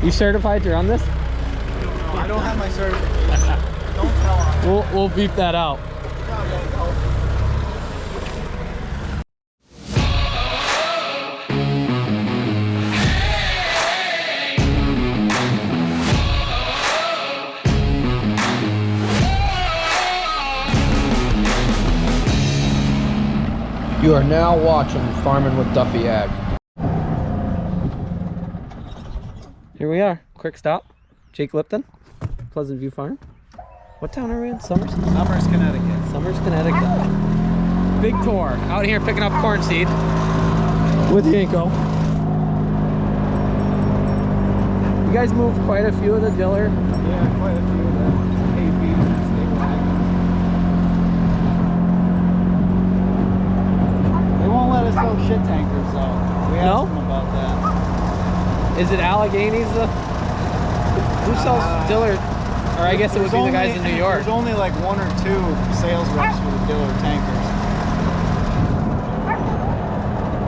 You certified to run this? I don't have my certification. Don't tell them. We'll beep that out. You are now watching Farming with Duffy Ag. Here we are. Quick stop. Jake Lipton, Pleasant View Farm. What town are we in? Summers, Connecticut. Summers, Connecticut. Big tour. Out here picking up corn seed with Yanko. You guys moved quite a few of the diller. Yeah, quite a few of the hay feeders and stable wagons. They won't let us throw shit tankers though. We asked them about that. Is it Allegheny's? Who sells diller? Or I guess it would be the guys in New York. There's only like 1 or 2 sales reps for the diller tankers.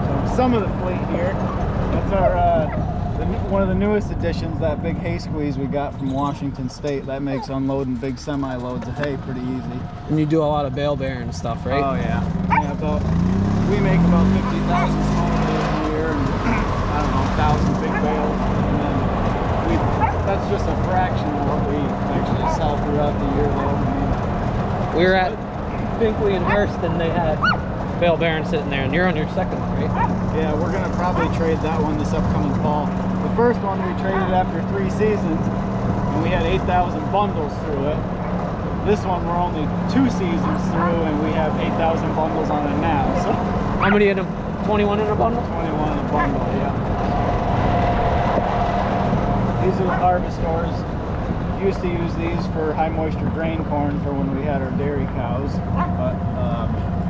So some of the fleet here. That's our one of the newest additions. That big hay squeeze we got from Washington State. That makes unloading big semi loads of hay pretty easy. And you do a lot of bale bearing stuff, right? Oh yeah. We make about 50,000 small bales a year, and I don't know, 1,000 big bales, and then that's just a fraction of what we actually sell throughout the year though. We were at Binkley and Hurst and they had bale bearing sitting there, and you're on your second one, right? Yeah, we're gonna probably trade that one this upcoming fall. The first one we traded after 3 seasons, and we had 8,000 bundles through it. This one we're only 2 seasons through, and we have 8,000 bundles on it now. So how many in them? 21 in a bundle? 21 in a bundle, yeah. These are the harvestors. Used to use these for high moisture grain corn for when we had our dairy cows, but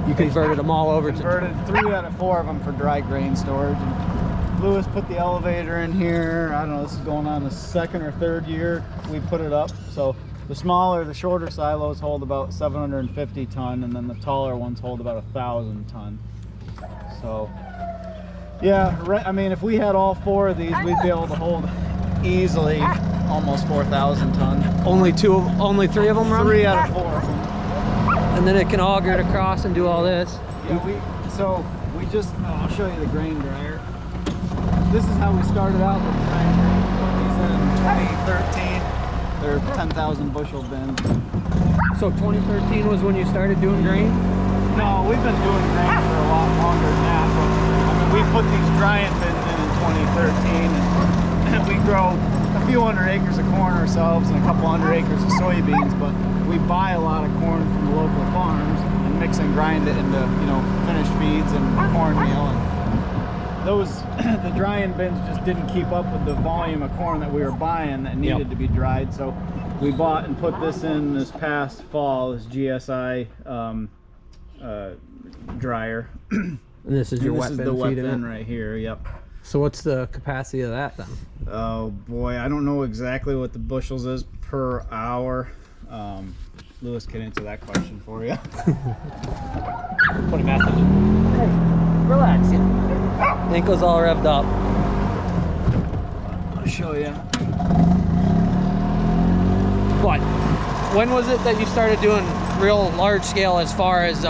you converted them all over converted 3 out of 4 of them for dry grain storage. And Lewis put the elevator in here. I don't know, this is going on the 2nd or 3rd year we put it up. So the smaller, the shorter silos hold about 750 ton, and then the taller ones hold about 1,000 ton. So yeah, I mean, if we had all 4 of these, we'd be able to hold easily almost 4,000 ton. Only 3 of them run? 3 out of 4. And then it can auger it across and do all this. Yeah, we just, I'll show you the grain dryer. This is how we started out with drying grain. These in 2013. They're 10,000 bushel bins. So 2013 was when you started doing grain? No, we've been doing grain for a lot longer than that. But, I mean, we put these drying bins in 2013, and we grow a few hundred acres of corn ourselves and a couple hundred acres of soybeans, but we buy a lot of corn from the local farms and mix and grind it into, you know, finished feeds and cornmeal. And the drying bins just didn't keep up with the volume of corn that we were buying that needed to be dried. So we bought and put this in this past fall, this GSI dryer. And this is your wet bin feeding right here. Yep. So what's the capacity of that then? Oh boy, I don't know exactly what the bushels is per hour. Lewis can answer that question for you. Put a message. Hey, relax. Ankle's all revved up. I'll show you. But when was it that you started doing real large scale as far as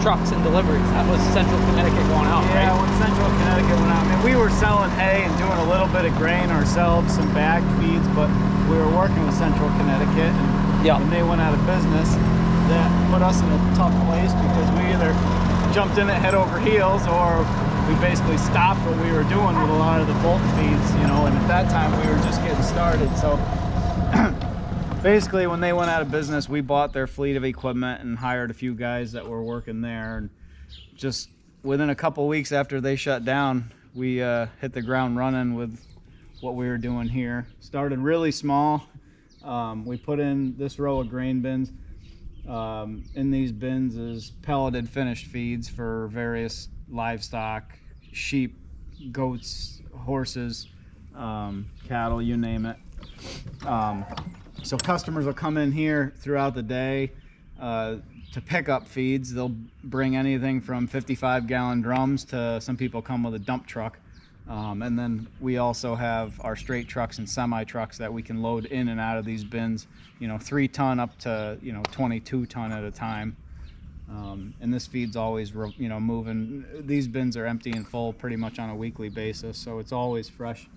trucks and deliveries? That was Central Connecticut going out, yeah, right? When Central Connecticut went out, I mean, we were selling hay and doing a little bit of grain ourselves, some bagged feeds, but we were working with Central Connecticut, and when they went out of business, that put us in a tough place because we either jumped in it head over heels, or we basically stopped what we were doing with a lot of the bulk feeds, you know, and at that time we were just getting started. So basically when they went out of business, we bought their fleet of equipment and hired a few guys that were working there, and just within a couple weeks after they shut down, we hit the ground running with what we were doing here. Started really small. We put in this row of grain bins. In these bins is pelleted finished feeds for various livestock, sheep, goats, horses, cattle, you name it. So customers will come in here throughout the day to pick up feeds. They'll bring anything from 55-gallon drums to some people come with a dump truck And then we also have our straight trucks and semi trucks that we can load in and out of these bins, 3 ton up to 22 ton at a time. And this feed's always moving. These bins are empty and full pretty much on a weekly basis, so it's always fresh.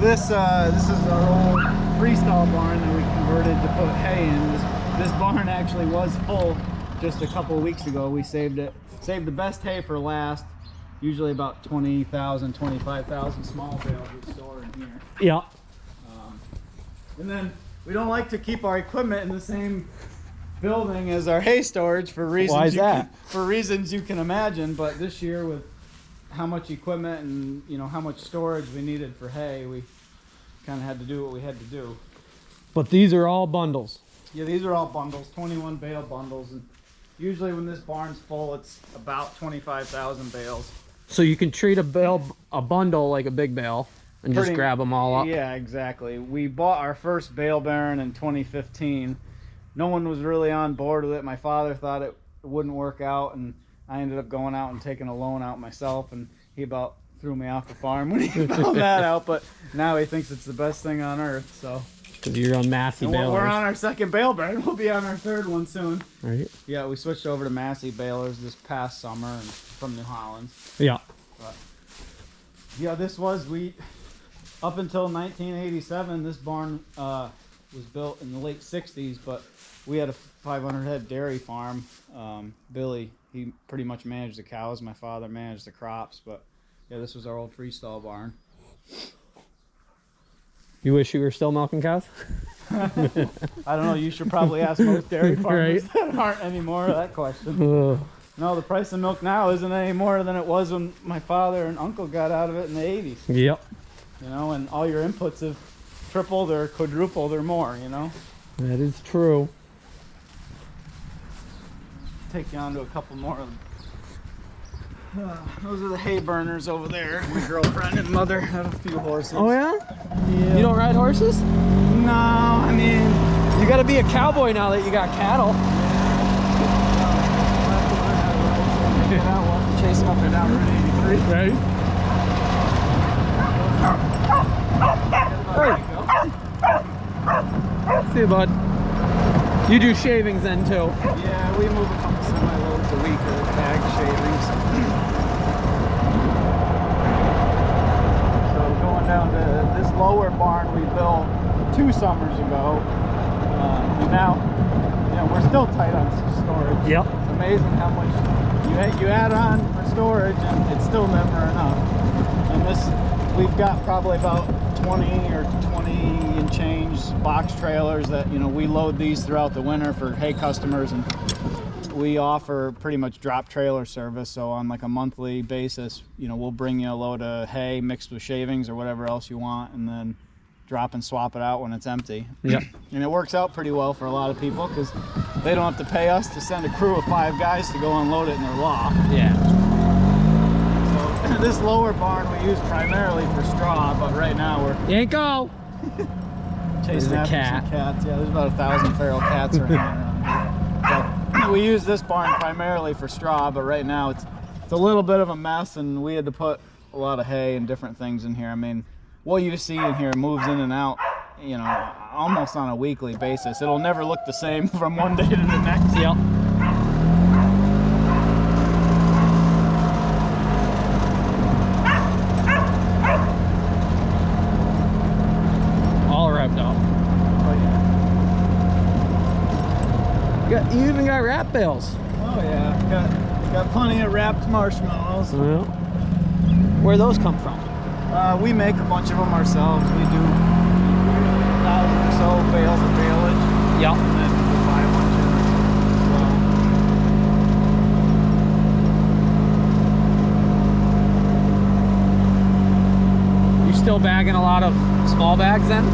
This is our old Freestyle barn that we converted to put hay in. This barn actually was full just a couple of weeks ago. We saved the best hay for last. Usually about 20,000, 25,000 small bales we store in here. Yeah. And then we don't like to keep our equipment in the same building as our hay storage for reasons. Why is that? For reasons you can imagine. But this year, with how much equipment and how much storage we needed for hay, we kind of had to do what we had to do. But these are all bundles. Yeah, these are all bundles, 21 bale bundles, and usually when this barn's full, it's about 25,000 bales. So you can treat a bundle like a big bale and just grab them all up. Yeah, exactly. We bought our first bale barn in 2015. No one was really on board with it. My father thought it wouldn't work out, and I ended up going out and taking a loan out myself, and he about threw me off the farm when he found that out. But now he thinks it's the best thing on earth. So because you're on Massey balers. We're on our second bale barn. We'll be on our third one soon. Right. Yeah, we switched over to Massey balers this past summer and from New Holland. Yeah. But yeah, this was up until 1987. This barn was built in the late 60s, but we had a 500 head dairy farm. Billy, he pretty much managed the cows. My father managed the crops, but yeah, this was our old Freestyle barn. You wish you were still milking cows? I don't know. You should probably ask most dairy farmers that aren't anymore that question. No, the price of milk now isn't any more than it was when my father and uncle got out of it in the 80s. Yep. And all your inputs have tripled or quadrupled or more, That is true. Take you on to a couple more of them. Those are the hay burners over there. My girlfriend and mother have a few horses. Oh yeah? Yeah. You don't ride horses? No, I mean, you got to be a cowboy now that you got cattle. We'll have to chase them up and down Route 83. Hey. See you, bud. You do shavings then too? Yeah, we move a couple semi-loads a week of bag shavings. So going down to this lower barn we built 2 summers ago. And now, we're still tight on storage. Yep. It's amazing how much you add on for storage, and it's still never enough. And we've got probably about 20 and change box trailers that we load these throughout the winter for hay customers, and we offer pretty much drop trailer service. So on like a monthly basis, we'll bring you a load of hay mixed with shavings or whatever else you want, and then drop and swap it out when it's empty. Yep. And it works out pretty well for a lot of people because they don't have to pay us to send a crew of 5 guys to go unload it in their loft. Yeah. So this lower barn we use primarily for straw, but right now we're Yanko! chasing after some cats. Yeah, there's about 1,000 feral cats running around here. So we use this barn primarily for straw, but right now it's a little bit of a mess, and we had to put a lot of hay and different things in here. I mean, what you see in here moves in and out, almost on a weekly basis. It'll never look the same from one day to the next. Yep. All wrapped up. Oh, yeah. You even got wrap bales. Oh yeah, got plenty of wrapped marshmallows. Well, where those come from? We make a bunch of them ourselves. We do 1,000 or so bales of baleage. Yep. And then we buy a bunch of You still bagging a lot of small bags then?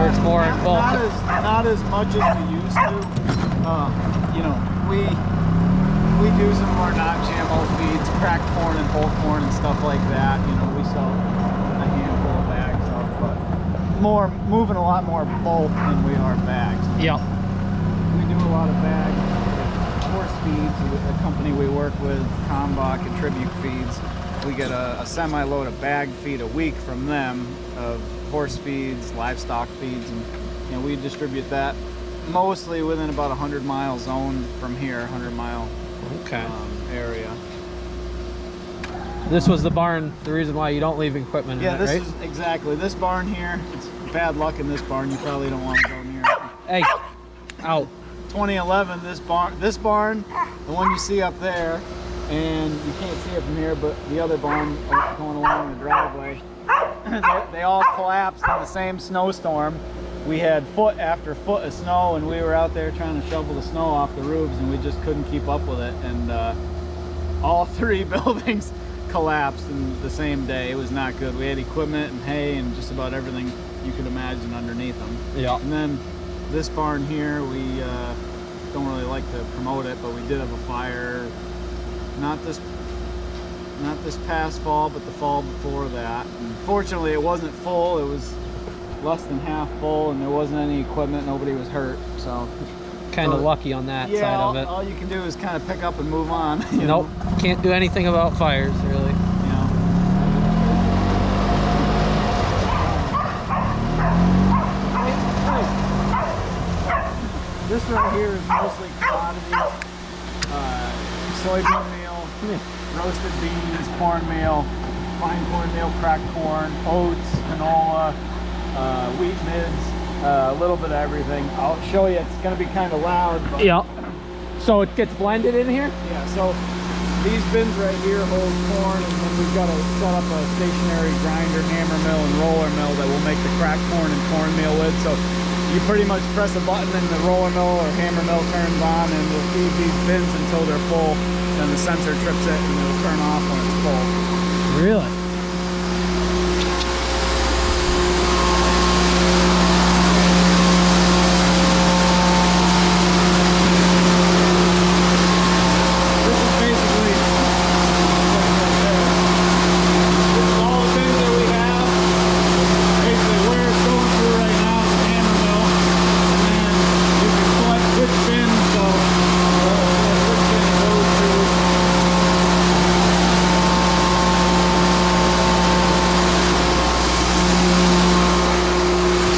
Or it's more in bulk? Not as much as we used to. We do some of our non-GMO feeds, cracked corn and whole corn and stuff like that. We sell a handful of bags of, but moving a lot more bulk than we are bags. Yep. We do a lot of bags, horse feeds, a company we work with, Combach and Tribute Feeds. We get a semi-load of bagged feed a week from them of horse feeds, livestock feeds, and you know, we distribute that mostly within about 100-mile zone from here, 100-mile Okay. area. This was the barn, the reason why you don't leave equipment in it, this right? is exactly this barn here. It's bad luck in this barn. You probably don't want to go near it. Hey, out. 2011, this barn, the one you see up there, and you can't see it from here, but the other barn going along the driveway, they all collapsed in the same snowstorm. We had foot after foot of snow, and we were out there trying to shovel the snow off the roofs, and we just couldn't keep up with it. And all 3 buildings collapsed in the same day. It was not good. We had equipment and hay and just about everything you could imagine underneath them. Yeah. And then this barn here, we don't really like to promote it, but we did have a fire, not this past fall, but the fall before that. And fortunately, it wasn't full. It was less than half full, and there wasn't any equipment. Nobody was hurt, so Kind of lucky on that yeah, side of it. all you can do is kind of pick up and move on. You Nope, know? can't do anything about fires, really. You know. This right here is mostly commodities, soybean meal, roasted beans, cornmeal, fine cornmeal, cracked corn, oats, canola, wheat mids, a little bit of everything. I'll show you, it's going to be kind of loud. But Yeah. So it gets blended in here? yeah, so these bins right here hold corn, and then we've got to set up a stationary grinder, hammer mill, and roller mill that will make the cracked corn and cornmeal with. So you pretty much press a button and the roller mill or hammer mill turns on, and we'll feed these bins until they're full. Then the sensor trips it and it'll turn off when it's full. Really? This is basically this is all the bins that we have. Basically where it's going through right now is the hammer mill, and then you can select which bin, so which bin it goes to.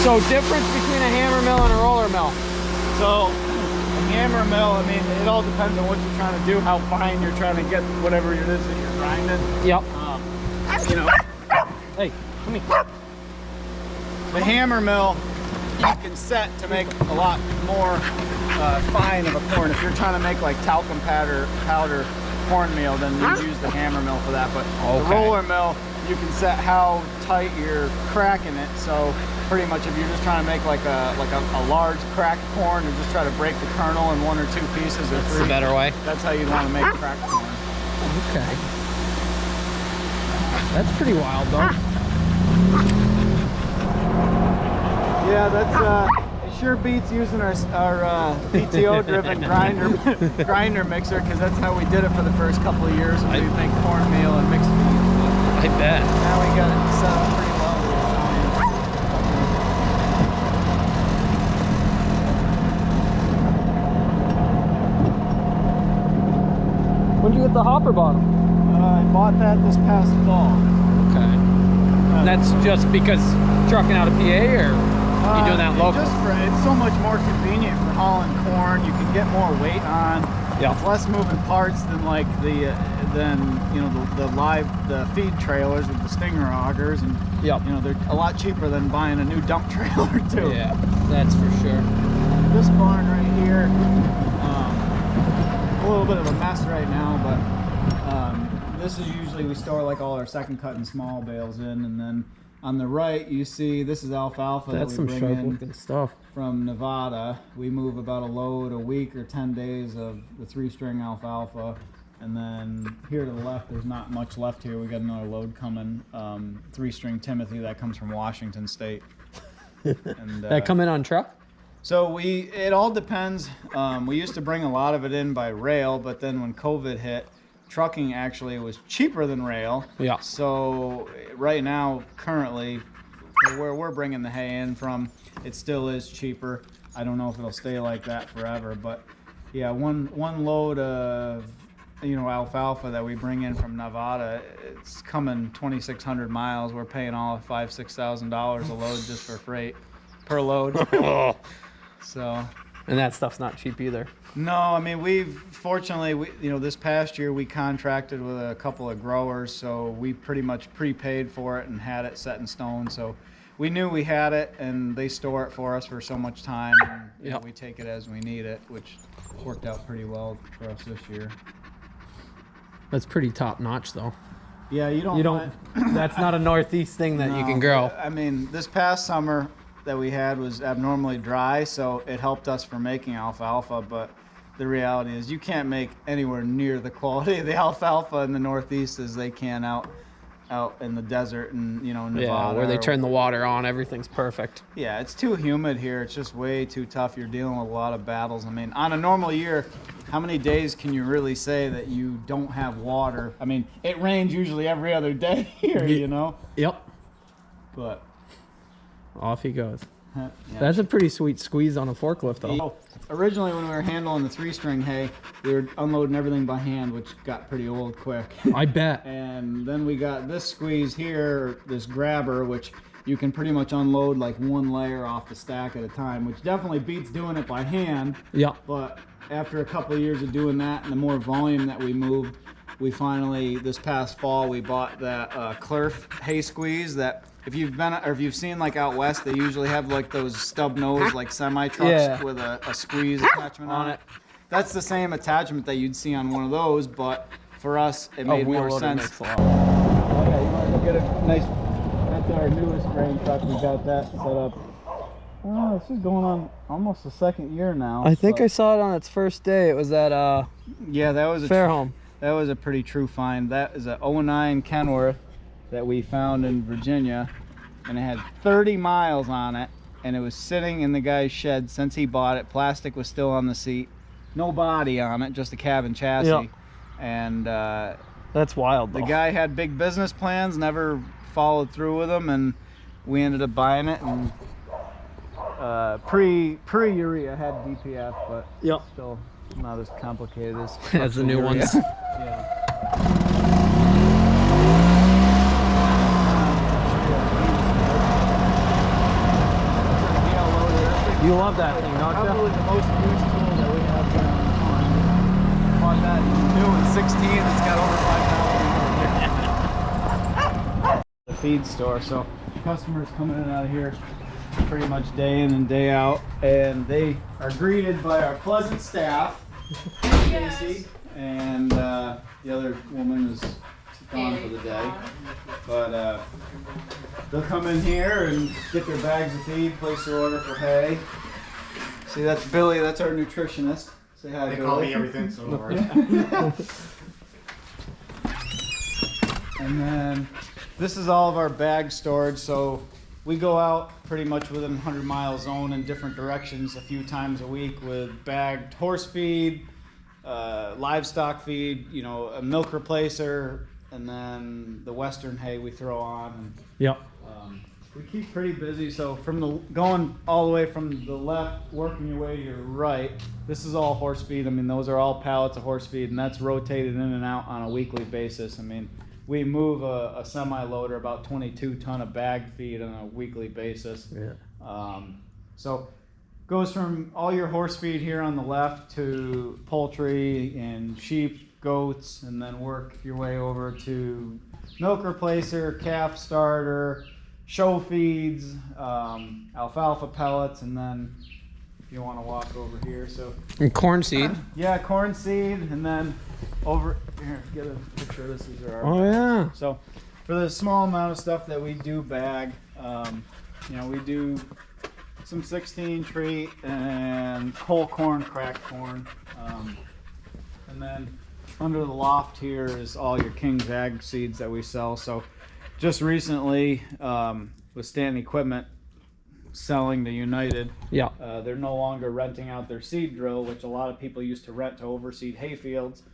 So difference between a hammer mill and a roller mill? So a hammer mill, I mean, it all depends on what you're trying to do, how fine you're trying to get whatever it is that you're grinding. Yep. You know, Hey, come here. the hammer mill you can set to make a lot more fine of a corn. If you're trying to make like talcum powder cornmeal, then you use the hammer mill for that. But the Okay. roller mill, you can set how tight you're cracking it. So pretty much if you're just trying to make like a large cracked corn, and just try to break the kernel in 1 or 2 pieces or That's 3, the better way. that's how you'd want to make cracked corn. Okay. That's pretty wild, though. Yeah, that's it sure beats using our PTO driven grinder mixer, because that's how we did it for the first couple of years when we make cornmeal and mixed feed. I bet. Now we got it set up pretty well with When'd you get the hopper bottom? I bought that this past fall. Okay. That's just because trucking out of PA, or you doing that local? It's so much more convenient for hauling corn. You can get more weight on. Yeah. It's less moving parts than like the the feed trailers with the stinger augers, and Yep. you know, they're a lot cheaper than buying a new dump trailer too. Yeah, that's for sure. This barn right here, a little bit of a mess right now, but this is usually we store like all our second cut and small bales in, and then on the right you see this is alfalfa That's that we some bring sharp in looking stuff. from Nevada. We move about a load a week or 10 days of the 3-string alfalfa, and then here to the left there's not much left here. We got another load coming, 3-string Timothy that comes from Washington State. And That come in on truck? so it all depends. We used to bring a lot of it in by rail, but then when COVID hit, trucking actually was cheaper than rail. Yeah. So right now, currently, for where we're bringing the hay in from, it still is cheaper. I don't know if it'll stay like that forever, but Yeah, one load of, you know, alfalfa that we bring in from Nevada, it's coming 2,600 miles. We're paying all $5,000-6,000 a load just for freight per load. So, and that stuff's not cheap either. no, I mean, fortunately, you know, this past year we contracted with a couple of growers, so we pretty much prepaid for it and had it set in stone. So we knew we had it, and they store it for us for so much time. And, you know, we take it as we need it, which worked out pretty well for us this year. That's pretty top notch, though. Yeah, you don't. That's not a Northeast thing that you No, can grow. I mean, this past summer that we had was abnormally dry, so it helped us for making alfalfa. But the reality is, you can't make anywhere near the quality of the alfalfa in the Northeast as they can out in the desert and, you know, Nevada. Yeah, where they turn the water on, everything's perfect. Yeah, it's too humid here. It's just way too tough. You're dealing with a lot of battles. I mean, on a normal year, how many days can you really say that you don't have water? I mean, it rains usually every other day here, you know? Yep. But Off he goes. yeah. That's a pretty sweet squeeze on a forklift, though. Originally, when we were handling the 3-string hay, we were unloading everything by hand, which got pretty old quick. I bet. And then we got this squeeze here, this grabber, which you can pretty much unload like one layer off the stack at a time, which definitely beats doing it by hand. Yeah. But after a couple of years of doing that and the more volume that we moved, we finally, this past fall, we bought that Clerf hay squeeze that, if you've been, or if you've seen like out west, they usually have like those stub nose like semi trucks with a squeeze attachment on it. That's the same attachment that you'd see on one of those, but for us it made more sense. Oh yeah, you want to go get a nice. That's our newest grain truck. We got that set up. Oh, this is going on almost the second year now. I think I saw it on its first day. It was at yeah, that was a Fairhome. That was a pretty true find. That is a 09 Kenworth that we found in Virginia, and it had 30 miles on it, and it was sitting in the guy's shed since he bought it. Plastic was still on the seat, no body on it, just a cabin chassis. Yep. And That's wild, though. the guy had big business plans, never followed through with them, and we ended up buying it. And pre-urea had DPF, but still not as complicated as as the new urea. ones. Yeah. You love that thing, don't you? Probably the most used tool that we have here on the farm. Bought that new in 16. It's got over 5,000. The feed store, so customers coming in and out of here pretty much day in and day out, and they are greeted by our pleasant staff, Casey, and the other woman is gone for the day. But they'll come in here and get their bags of feed, place their order for hay. See, that's Billy, that's our nutritionist. Say hi, They Billy. call me everything, so don't worry. And then this is all of our bag storage. So we go out pretty much within 100-mile zone in different directions a few times a week with bagged horse feed, livestock feed, you know, a milk replacer, and then the western hay we throw on. Yep. We keep pretty busy, so going all the way from the left, working your way to your right, this is all horse feed. I mean, those are all pallets of horse feed, and that's rotated in and out on a weekly basis. I mean, we move a semi-loader about 22 ton of bag feed on a weekly basis. Yeah. So goes from all your horse feed here on the left to poultry and sheep, goats, and then work your way over to milk replacer, calf starter, show feeds, alfalfa pellets, and then if you want to walk over here, so And corn seed. yeah, corn seed, and then over here, get a picture of this. These are our Oh yeah. so for the small amount of stuff that we do bag, you know, we do some 16 treat and whole corn, cracked corn, and then under the loft here is all your King's Ag seeds that we sell. So just recently, with Stanton Equipment selling to United, Yeah. they're no longer renting out their seed drill, which a lot of people used to rent to overseed hay fields.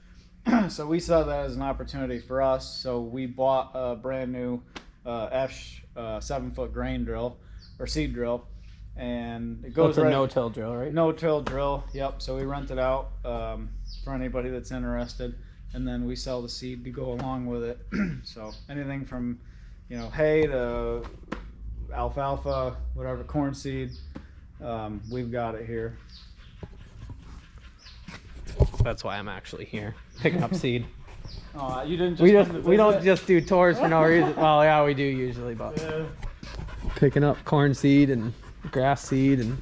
So we saw that as an opportunity for us. So we bought a brand new 7-foot grain drill or seed drill, and it goes That's a right. no-till drill, right? No-till drill. Yep. So we rent it out for anybody that's interested, and then we sell the seed to go along with it. So anything from, hay to alfalfa, whatever, corn seed, we've got it here. That's why I'm actually here, picking up seed. You didn't just We don't just do tours for no reason. Well, yeah, we do usually, but Yeah. picking up corn seed and grass seed and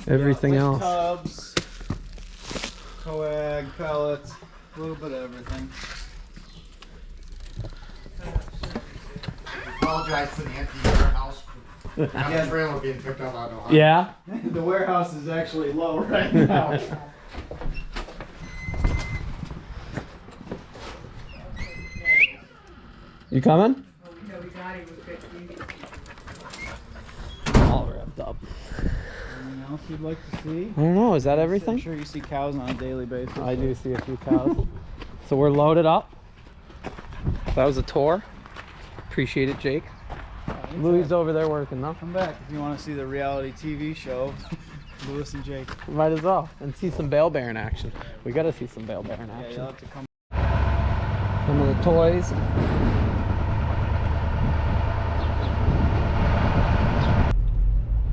everything lift else. Tubs, coag, pellets, a little bit of everything. Apologize for the empty warehouse. That trailer being picked up out of Ohio. Yeah. The warehouse is actually low right now. You coming? No, we got it with 15. All revved up. Anything else you'd like to see? I don't know. Is that I'm everything? sure you see cows on a daily basis. I do see a few cows. So we're loaded up. That was a tour. Appreciate it, Jake. Louis over there working though. Come back if you want to see the reality TV show, Louis and Jake. Might as well. And see some bale bearing action. We gotta see some bale bearing Yeah, action. you'll have to come. Some of the toys.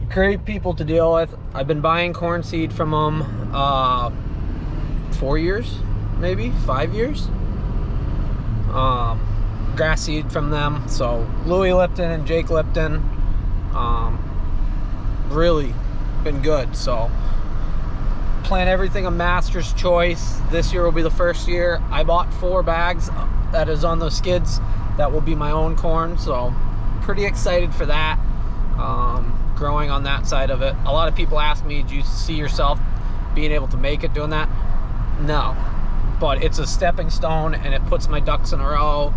Great people to deal with. I've been buying corn seed from them 4 years, maybe 5 years. Grass seed from them. So Louis Lipton and Jake Lipton, really been good. So plant everything a master's choice. This year will be the first year. I bought 4 bags that is on those skids. That will be my own corn. So pretty excited for that. Growing on that side of it. A lot of people ask me, do you see yourself being able to make it doing that? No, but it's a stepping stone and it puts my ducks in a row,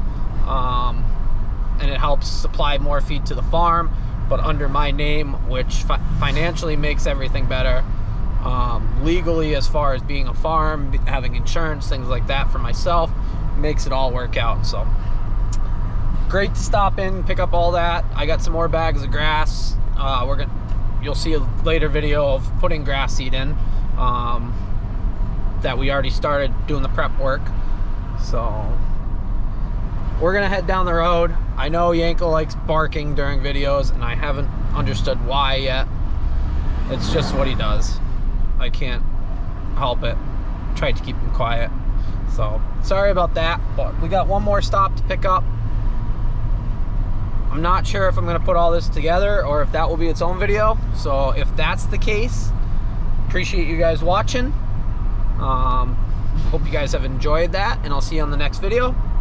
and it helps supply more feed to the farm, but under my name, which financially makes everything better. Legally, as far as being a farm, having insurance, things like that for myself, makes it all work out. So great to stop in, pick up all that. I got some more bags of grass. You'll see a later video of putting grass seed in, that we already started doing the prep work. So we're gonna head down the road. I know Yanko likes barking during videos, and I haven't understood why yet. It's just what he does. I can't help it. Tried to keep him quiet. So sorry about that, but we got one more stop to pick up. I'm not sure if I'm going to put all this together or if that will be its own video. So if that's the case, appreciate you guys watching. Hope you guys have enjoyed that, and I'll see you on the next video.